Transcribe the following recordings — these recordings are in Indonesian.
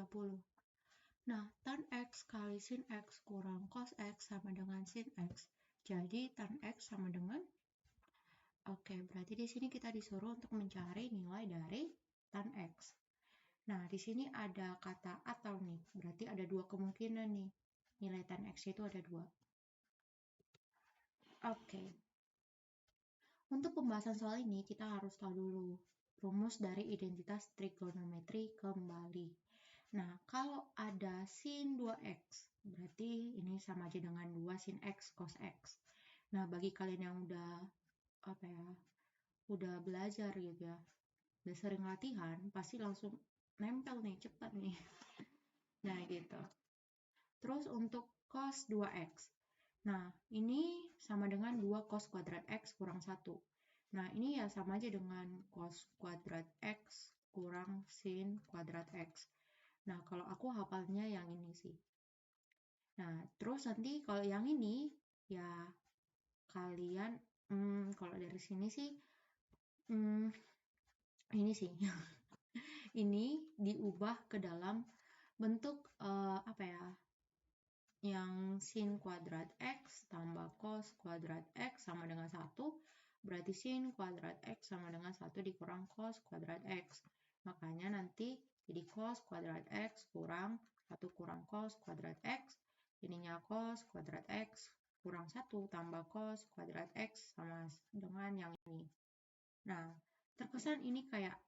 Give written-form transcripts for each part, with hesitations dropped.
30. Nah, tan X kali sin X kurang cos X sama dengan sin X. Jadi tan X sama dengan, berarti di sini kita disuruh untuk mencari nilai dari tan X. Nah, di sini ada kata atau nih, berarti ada dua kemungkinan nih. Nilai tan X itu ada dua. Untuk pembahasan soal ini, kita harus tahu dulu rumus dari identitas trigonometri kembali. Nah, kalau ada sin 2x, berarti ini sama aja dengan 2 sin x cos x. Nah, bagi kalian yang udah belajar gitu ya, udah sering latihan, pasti langsung nempel nih, cepat nih. Nah, gitu. Terus untuk cos 2x. Nah, ini sama dengan 2 cos kuadrat x kurang 1. Nah, ini ya sama aja dengan cos kuadrat x kurang sin kuadrat x. Nah, kalau aku hafalnya yang ini sih. Nah, terus nanti kalau yang ini, ya kalian, kalau dari sini sih, ini sih. Ini diubah ke dalam bentuk, yang sin kuadrat x tambah cos kuadrat x sama dengan 1, berarti sin kuadrat x sama dengan 1 dikurang cos kuadrat x. Makanya nanti jadi cos kuadrat x kurang 1 kurang cos kuadrat x, ininya cos kuadrat x kurang 1 tambah cos kuadrat x sama dengan yang ini. Nah, terkesan ini kayak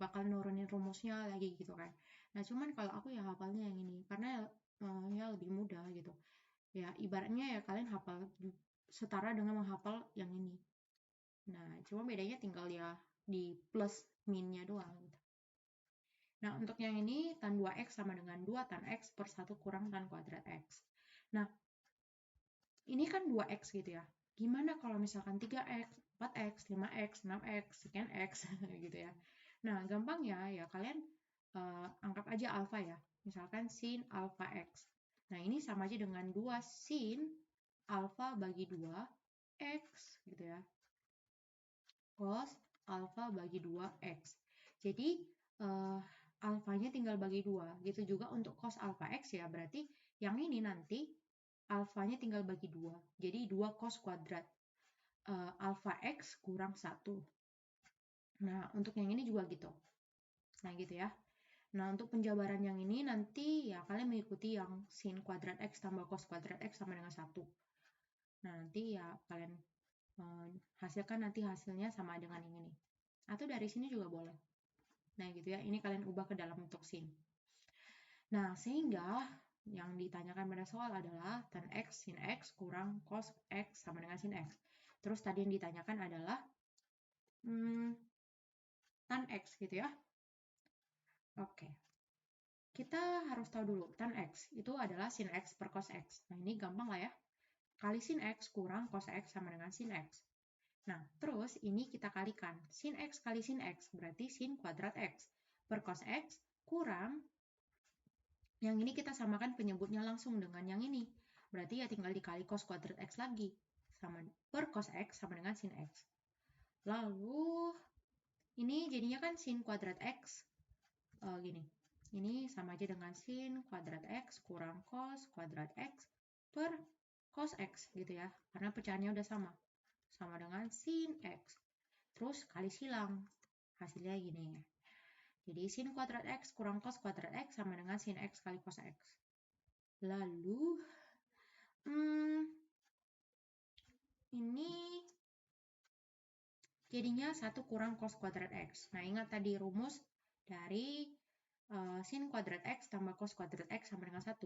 bakal nurunin rumusnya lagi gitu kan. Nah, cuman kalau aku ya hafalnya yang ini, karena ya lebih mudah gitu. Ya, ibaratnya ya kalian hafal setara dengan menghafal yang ini. Nah, cuma bedanya tinggal ya di plus minnya doang gitu. Nah, untuk yang ini tan 2x sama dengan 2 tan x per 1 kurang tan kuadrat x. Nah, ini kan 2x gitu ya. Gimana kalau misalkan 3x, 4x, 5x, 6x, sekian x gitu ya. Nah, gampang ya kalian anggap aja alfa ya. Misalkan sin alfa x. Nah, ini sama aja dengan 2 sin alfa bagi 2 x gitu ya. Cos alfa bagi 2 x. Jadi, alfanya tinggal bagi 2. Gitu juga untuk cos alfa x ya. Berarti yang ini nanti alfanya tinggal bagi 2. Jadi 2 cos kuadrat alfa x kurang 1. Nah, untuk yang ini juga gitu. Nah, gitu ya. Nah, untuk penjabaran yang ini nanti ya kalian mengikuti yang sin kuadrat x tambah cos kuadrat x sama dengan 1. Nah, nanti ya kalian hasilkan nanti hasilnya sama dengan yang ini. Atau dari sini juga boleh. Nah, gitu ya. Ini kalian ubah ke dalam bentuk sin. Nah, sehingga yang ditanyakan pada soal adalah tan x sin x kurang cos x sama dengan sin x. Terus tadi yang ditanyakan adalah tan x gitu ya. Oke. Kita harus tahu dulu, tan x itu adalah sin x per cos x. Nah, ini gampang lah ya. Kali sin x kurang cos x sama dengan sin x. Nah, terus ini kita kalikan. Sin x kali sin x berarti sin kuadrat x per cos x kurang, yang ini kita samakan penyebutnya langsung dengan yang ini. Berarti ya tinggal dikali cos kuadrat x lagi. Sama per cos x sama dengan sin x. Lalu, ini jadinya kan sin kuadrat x gini. Ini sama aja dengan sin kuadrat x kurang cos kuadrat x per cos x gitu ya. Karena pecahannya udah sama. Sama dengan sin x. Terus kali silang. Hasilnya gini ya. Jadi sin kuadrat x kurang cos kuadrat x sama dengan sin x kali cos x. Lalu, ini jadinya 1 kurang cos kuadrat x. Nah, ingat tadi rumus dari sin kuadrat x tambah cos kuadrat x sama dengan 1.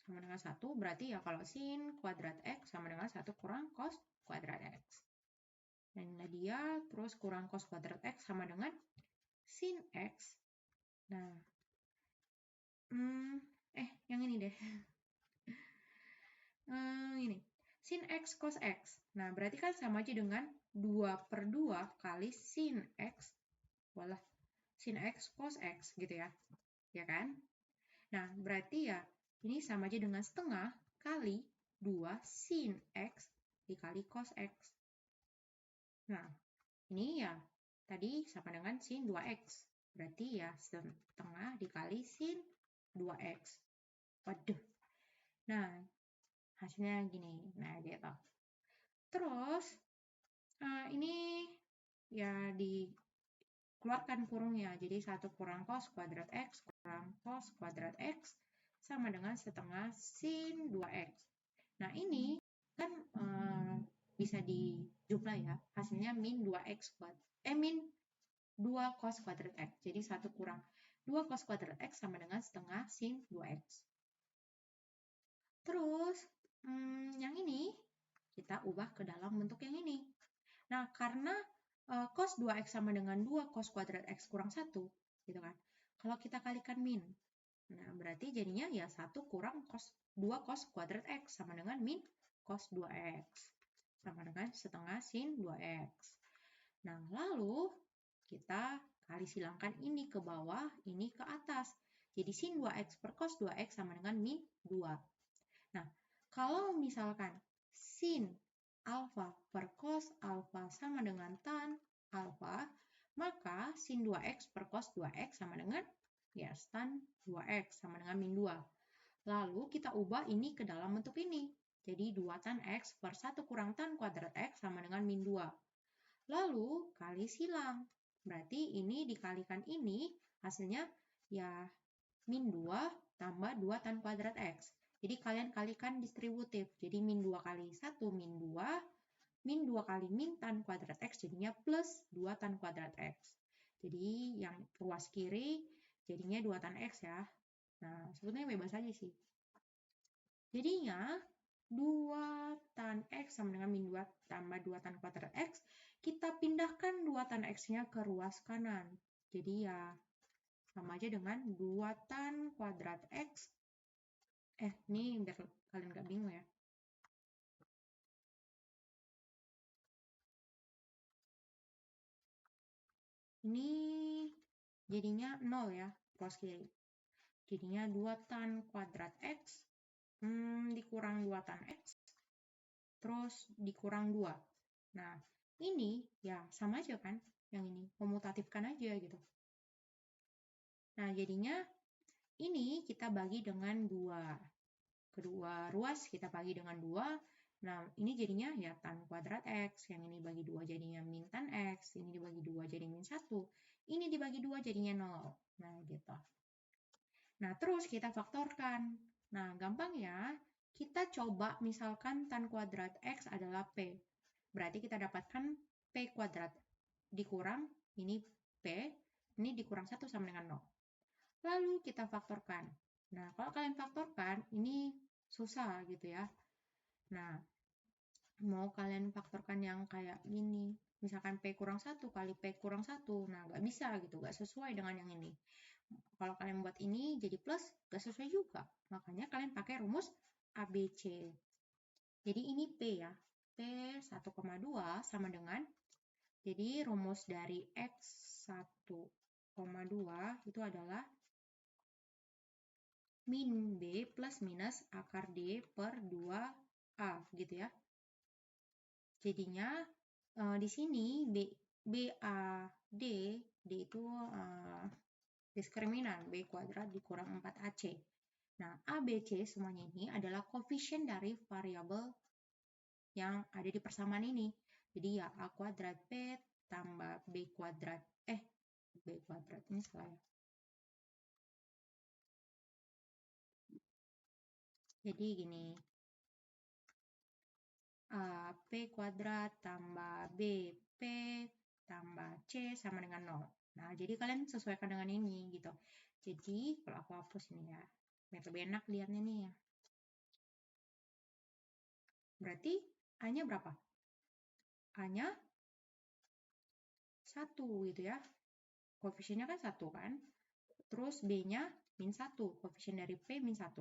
Sama dengan 1, berarti ya kalau sin kuadrat x sama dengan 1 kurang cos kuadrat x. Dan ini dia, terus kurang cos kuadrat x sama dengan sin x. Nah, yang ini deh. Ini, sin x cos x. Nah, berarti kan sama aja dengan 2/2 kali sin x. Walah, sin x cos x gitu ya. Ya kan? Nah, berarti ya ini sama aja dengan setengah kali 2 sin x dikali cos x. Nah, ini ya tadi sama dengan sin 2x. Berarti ya setengah dikali sin 2x. Waduh. Nah, hasilnya gini. Nah, gitu. Terus, ini ya dikeluarkan kurungnya. Jadi 1 kurang cos kuadrat x kurang cos kuadrat x sama dengan setengah sin 2x. Nah, ini kan bisa dijumlah ya. Hasilnya min 2x min 2 cos kuadrat x. Jadi 1 kurang 2 cos kuadrat x sama dengan setengah sin 2x. Terus, yang ini kita ubah ke dalam bentuk yang ini. Nah, karena cos 2x sama dengan 2 cos kuadrat x kurang 1, gitu kan. Kalau kita kalikan min, nah berarti jadinya ya 1 kurang 2 cos kuadrat x sama dengan min cos 2x. Sama dengan setengah sin 2x. Nah, lalu kita kali silangkan ini ke bawah, ini ke atas. Jadi sin 2x per cos 2x sama dengan min 2. Nah, kalau misalkan sin alfa per cos alfa sama dengan tan alfa, maka sin 2x per cos 2x sama dengan ya tan 2x sama dengan min 2. Lalu kita ubah ini ke dalam bentuk ini. Jadi 2 tan x per 1 kurang tan kuadrat x sama dengan min 2. Lalu kali silang. Berarti ini dikalikan ini, hasilnya ya min 2 tambah 2 tan kuadrat x. Jadi kalian kalikan distributif. Jadi min 2 kali 1 min 2, min 2 kali min tan kuadrat x jadinya plus 2 tan kuadrat x. Jadi yang ruas kiri jadinya 2 tan x ya. Nah, sebetulnya bebas aja sih. Jadinya 2 tan x sama dengan min 2 tambah 2 tan kuadrat x. Kita pindahkan 2 tan x-nya ke ruas kanan. Jadi ya sama aja dengan 2 tan kuadrat x. Ini biar kalian gak bingung ya. Ini jadinya 0 ya, ruas kiri. Jadinya 2 tan kuadrat x dikurang 2 tan x, terus dikurang 2. Nah, ini ya sama aja kan, yang ini, memutatifkan aja gitu. Nah, jadinya ini kita bagi dengan 2. Kedua ruas kita bagi dengan 2. Nah, ini jadinya ya tan kuadrat x. Yang ini bagi 2 jadinya min tan x. Ini dibagi 2 jadi min 1. Ini dibagi 2 jadinya 0. Nah, gitu. Nah, terus kita faktorkan. Nah, gampang ya. Kita coba misalkan tan kuadrat x adalah p. Berarti kita dapatkan p kuadrat dikurang ini p. Ini dikurang 1 sama dengan 0. Lalu kita faktorkan. Nah, kalau kalian faktorkan, ini susah gitu ya. Nah, mau kalian faktorkan yang kayak gini. Misalkan P kurang 1 kali P kurang 1. Nah, nggak bisa gitu. Nggak sesuai dengan yang ini. Kalau kalian buat ini jadi plus, nggak sesuai juga. Makanya kalian pakai rumus ABC. Jadi ini P ya. P 1,2 sama dengan, jadi rumus dari X 1,2 itu adalah min B plus minus akar D per 2A gitu ya. Jadinya di sini BAD, D itu diskriminan B kuadrat dikurang 4AC. Nah, ABC semuanya ini adalah koefisien dari variabel yang ada di persamaan ini. Jadi ya A kuadrat P tambah B kuadrat, B kuadrat ini salah ya. Jadi gini, P kuadrat tambah B, P tambah C sama dengan 0. Nah, jadi kalian sesuaikan dengan ini gitu. Jadi, kalau aku hapus ini ya, biar lebih enak lihatnya nih ya. Berarti A-nya berapa? A-nya 1 gitu ya. Koefisiennya kan 1 kan. Terus B-nya min 1, koefisien dari P min 1.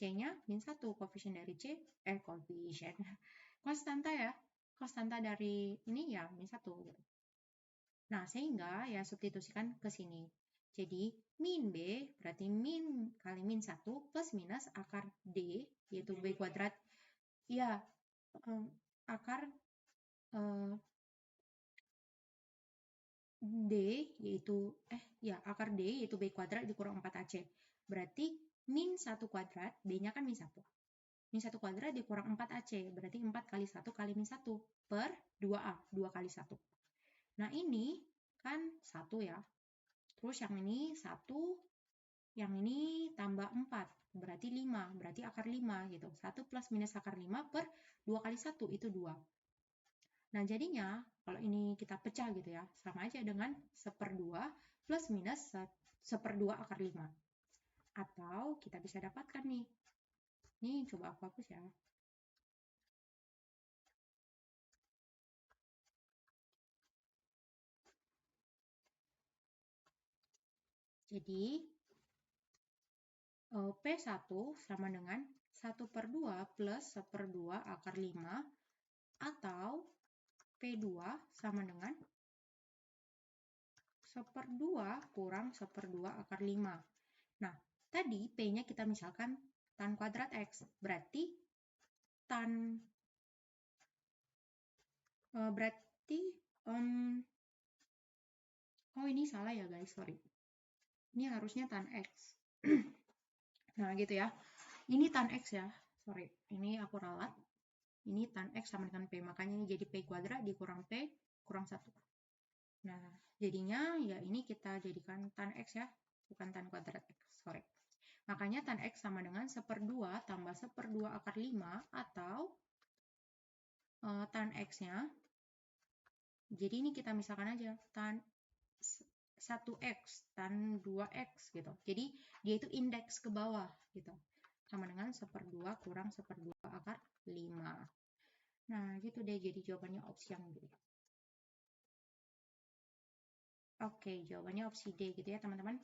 C-nya min 1, koefisien dari C, koefisien. Konstanta ya. Konstanta dari ini ya min 1 gitu. Nah, sehingga ya substitusikan ke sini. Jadi, min B berarti min kali min 1 plus minus akar D, yaitu B kuadrat. Ya, akar D yaitu akar D yaitu B kuadrat dikurang 4AC. Berarti min 1 kuadrat, B-nya kan min 1. Min 1 kuadrat dikurang 4AC, berarti 4 kali 1 kali min 1 per 2A, 2 kali 1. Nah ini kan 1 ya. Terus yang ini 1, yang ini tambah 4, berarti 5, berarti akar 5 gitu. 1 plus minus akar 5 per 2 kali 1, itu 2. Nah jadinya kalau ini kita pecah gitu ya, sama aja dengan 1/2 plus minus 1/2 akar 5. Atau kita bisa dapatkan nih. Nih coba aku hapus ya. Jadi P1 sama dengan 1/2 plus 1/2 akar 5 atau P2 sama dengan 1/2 kurang 1/2 akar 5. Nah, tadi P-nya kita misalkan tan kuadrat X. Berarti oh ini salah ya guys, sorry. Ini harusnya tan X. Nah gitu ya. Ini tan X ya, sorry. Ini aku ralat. Ini tan X sama dengan P. Makanya ini jadi P kuadrat dikurang P kurang 1. Nah, jadinya ya ini kita jadikan tan X ya, bukan tan kuadrat X, sorry. Makanya tan X sama dengan 1/2 tambah 1/2 akar 5 atau tan X-nya. Jadi ini kita misalkan aja tan 1X, tan 2X gitu. Jadi dia itu indeks ke bawah gitu. Sama dengan 1/2 kurang 1/2 akar 5. Nah gitu deh, jadi jawabannya opsi yang D. Oke, jawabannya opsi D gitu ya teman-teman.